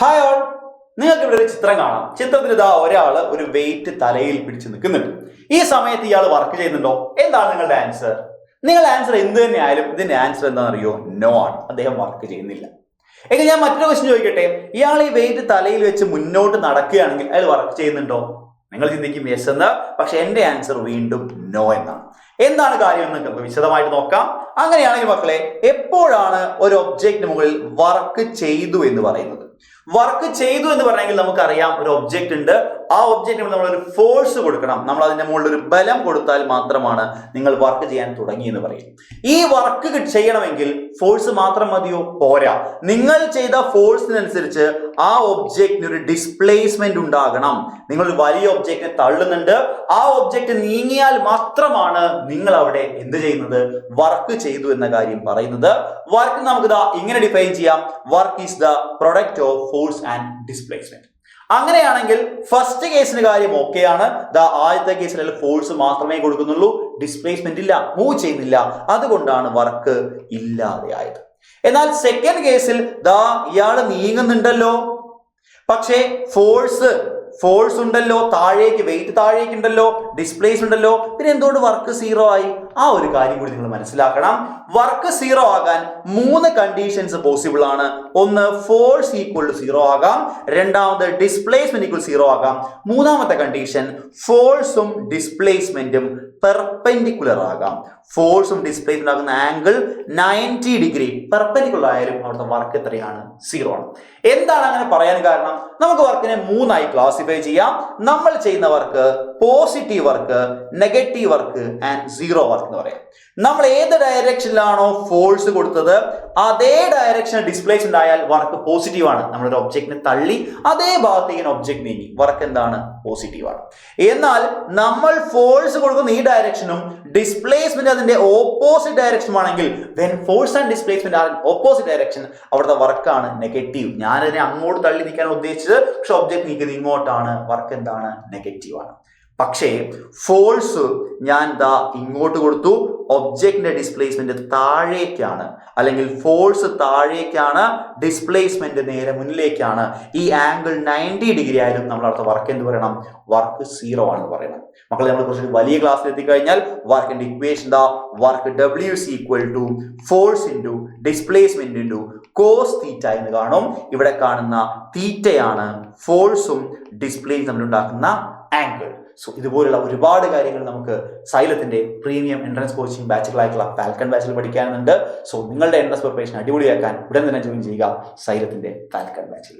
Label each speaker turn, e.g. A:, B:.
A: Hi all, നിങ്ങൾക്ക് ഇവിടെ ഒരു ചിത്രം കാണാം. ചിത്രത്തിൽ ഇതാ ഒരാള് ഒരു വെയിറ്റ് തലയിൽ പിടിച്ച് നിൽക്കുന്നുണ്ട്. ഈ സമയത്ത് ഇയാൾ വർക്ക് ചെയ്യുന്നുണ്ടോ? എന്താണ് നിങ്ങളുടെ ആൻസർ? നിങ്ങളുടെ ആൻസർ എന്ത് തന്നെ ആയാലും ഇതിന്റെ ആൻസർ എന്താണെന്നറിയോ? നോ ആണ്. അദ്ദേഹം വർക്ക് ചെയ്യുന്നില്ല. എങ്കിൽ ഞാൻ മറ്റൊരു ക്വസ്റ്റ്യൻ ചോദിക്കട്ടെ, ഇയാൾ ഈ വെയിറ്റ് തലയിൽ വെച്ച് മുന്നോട്ട് നടക്കുകയാണെങ്കിൽ അയാൾ വർക്ക് ചെയ്യുന്നുണ്ടോ? നിങ്ങൾ ചിന്തിക്കും യെസ് എന്ന്, പക്ഷെ എന്റെ ആൻസർ വീണ്ടും നോ എന്നാണ്. എന്താണ് കാര്യം എന്ന് നമുക്ക് വിശദമായിട്ട് നോക്കാം. അങ്ങനെയാണെങ്കിൽ മക്കളെ, എപ്പോഴാണ് ഒരു ഒബ്ജക്റ്റിന് മുകളിൽ വർക്ക് ചെയ്തു എന്ന് പറയുന്നത്? വർക്ക് ചെയ്തു എന്ന് പറഞ്ഞെങ്കിൽ നമുക്കറിയാം, ഒരു ഒബ്ജക്റ്റ് ഉണ്ട്, ആ ഒബ്ജക്റ്റിന് നമ്മൾ ഒരു ഫോഴ്സ് കൊടുക്കണം. നമ്മൾ അതിന്റെ മുകളിൽ ഒരു ബലം കൊടുത്താൽ മാത്രമാണ് നിങ്ങൾ വർക്ക് ചെയ്യാൻ തുടങ്ങി എന്ന് പറയും. ഈ വർക്ക് ചെയ്യണമെങ്കിൽ ഫോഴ്സ് മാത്രം മതിയോ? പോരാ. നിങ്ങൾ ചെയ്ത ഫോഴ്സിനനുസരിച്ച് ആ ഒബ്ജക്റ്റിന് ഒരു ഡിസ്പ്ലേസ്മെന്റ് ഉണ്ടാകണം. നിങ്ങൾ ഒരു വലിയ ഒബ്ജക്റ്റിനെ തള്ളുന്നുണ്ട്, ആ ഒബ്ജക്റ്റ് നീങ്ങിയാൽ മാത്രമാണ് നിങ്ങൾ അവിടെ എന്ത് ചെയ്യുന്നത്? വർക്ക് ചെയ്തു എന്ന കാര്യം പറയുന്നത്. വർക്ക് നമുക്ക് ഇങ്ങനെ ഡിഫൈൻ ചെയ്യാം: work is the product of force and displacement. അങ്ങനെയാണെങ്കിൽ ഫസ്റ്റ് കേസിന് കാര്യം ഓക്കെയാണ്. ആദ്യത്തെ കേസിൽ ഫോഴ്സ് മാത്രമേ കൊടുക്കുന്നുള്ളൂ, ഡിസ്പ്ലേസ്മെന്റ് ഇല്ല, മൂവ് ചെയ്യുന്നില്ല, അതുകൊണ്ടാണ് വർക്ക് ഇല്ലാതെയായത്. എന്നാൽ സെക്കൻഡ് കേസിൽ ഇയാള് നീങ്ങുന്നുണ്ടല്ലോ, പക്ഷേ ഫോഴ്സ് ഉണ്ടല്ലോ, താഴേക്ക് വെയിറ്റ് താഴേക്ക് ഉണ്ടല്ലോ, ഡിസ്പ്ലേസ് ഉണ്ടല്ലോ, പിന്നെ എന്തുകൊണ്ട് വർക്ക് സീറോ ആയി? ആ ഒരു കാര്യം കൂടി നിങ്ങൾ മനസ്സിലാക്കണം. വർക്ക് സീറോ ആകാൻ 3 കണ്ടീഷൻസ് പോസിബിൾ ആണ്. ഒന്ന്, ഫോഴ്സ് ഈക്വൽ ടു 0 ആകാം. രണ്ടാമത്, ഡിസ്പ്ലേസ്മെന്റ് ഈക്വൽ 0 ആകാം. മൂന്നാമത്തെ കണ്ടീഷൻ, ഫോഴ്സും ഡിസ്പ്ലേസ്മെന്റും പെർപെൻഡിക്കുലർ ആകാം. ഫോഴ്സും ഡിസ്പ്ലേസ്മെന്റ് ആകുന്ന ആംഗിൾ 90 ഡിഗ്രി പെർപെൻഡിക്കുലർ ആയാലും അവിടുത്തെ വർക്ക് എത്രയാണ്? 0 ആണ്. എന്താണ് അങ്ങനെ പറയാൻ കാരണം? നമുക്ക് വർക്കിനെ 3 ആയി ക്ലാസിഫൈ ചെയ്യാം. നമ്മൾ ചെയ്യുന്ന work positive work, negative work and 0 work എന്ന് പറയാം. നമ്മൾ ഏത് ഡയറക്ഷനിലാണോ ഫോഴ്സ് കൊടുത്തത് അതേ ഡയറക്ഷൻ ഡിസ്പ്ലേസ്മെന്റ് ആയാൽ വർക്ക് പോസിറ്റീവ് ആണ്. നമ്മളൊരു ഒബ്ജക്റ്റിനെ തള്ളി അതേ ഭാഗത്തേക്ക് ഒബ്ജക്ട് നീങ്ങി, വർക്ക് എന്താണ്? പോസിറ്റീവ് ആണ്. എന്നാൽ നമ്മൾ ഫോഴ്സ് കൊടുക്കുന്ന ഈ ഡയറക്ഷനും ഡിസ്പ്ലേസ്മെന്റ് അതിന്റെ ഓപ്പോസിറ്റ് ഡയറക്ഷൻ ആണെങ്കിൽ, when force and displacement R opposite direction, അവിടുത്തെ വർക്കാണ് നെഗറ്റീവ്. ഞാനതിനെ അങ്ങോട്ട് തള്ളി നീക്കാൻ ഉദ്ദേശിച്ചത്, പക്ഷെ ഒബ്ജക്ട് നീക്കുന്നത് ഇങ്ങോട്ടാണ്, വർക്ക് എന്താണ്? നെഗറ്റീവ് ആണ്. പക്ഷേ ഫോഴ്സ് ഞാൻ ഇങ്ങോട്ട് കൊടുത്തു, ഒബ്ജക്റ്റിന്റെ ഡിസ്പ്ലേസ്മെന്റ് താഴേക്കാണ്, അല്ലെങ്കിൽ ഫോഴ്സ് താഴേക്കാണ്, ഡിസ്പ്ലേസ്മെന്റ് നേരെ മുന്നിലേക്കാണ്. ഈ ആംഗിൾ 90 ഡിഗ്രി ആയാലും നമ്മൾ അടുത്ത വർക്ക് എന്ത് പറയണം? വർക്ക് 0 ആണെന്ന് പറയണം. മക്കളെ, നമ്മൾ കുറച്ച് വലിയ ക്ലാസ്സിൽ എത്തിക്കഴിഞ്ഞാൽ വർക്കിന്റെ equation work W is equal to force into displacement into cos theta എന്ന് കാണും. ഇവിടെ കാണുന്ന തീറ്റയാണ് ഫോഴ്സും ഡിസ്പ്ലേയും തമ്മിലുണ്ടാക്കുന്ന ആംഗിൾ. സോ ഇതുപോലുള്ള ഒരുപാട് കാര്യങ്ങൾ നമുക്ക് സൈലത്തിന്റെ പ്രീമിയം എൻട്രൻസ് കോച്ചിങ് ബാച്ചുകളായിട്ടുള്ള ഫാൽക്കൺ ബാച്ചിൽ പഠിക്കാനുണ്ട്. സോ നിങ്ങളുടെ എൻട്രൻസ് പ്രിപ്പറേഷൻ അടിപൊളിയാക്കാൻ ഉടൻ തന്നെ ജോയിൻ ചെയ്യുക സൈലത്തിന്റെ ഫാൽക്കൺ ബാച്ചിൽ.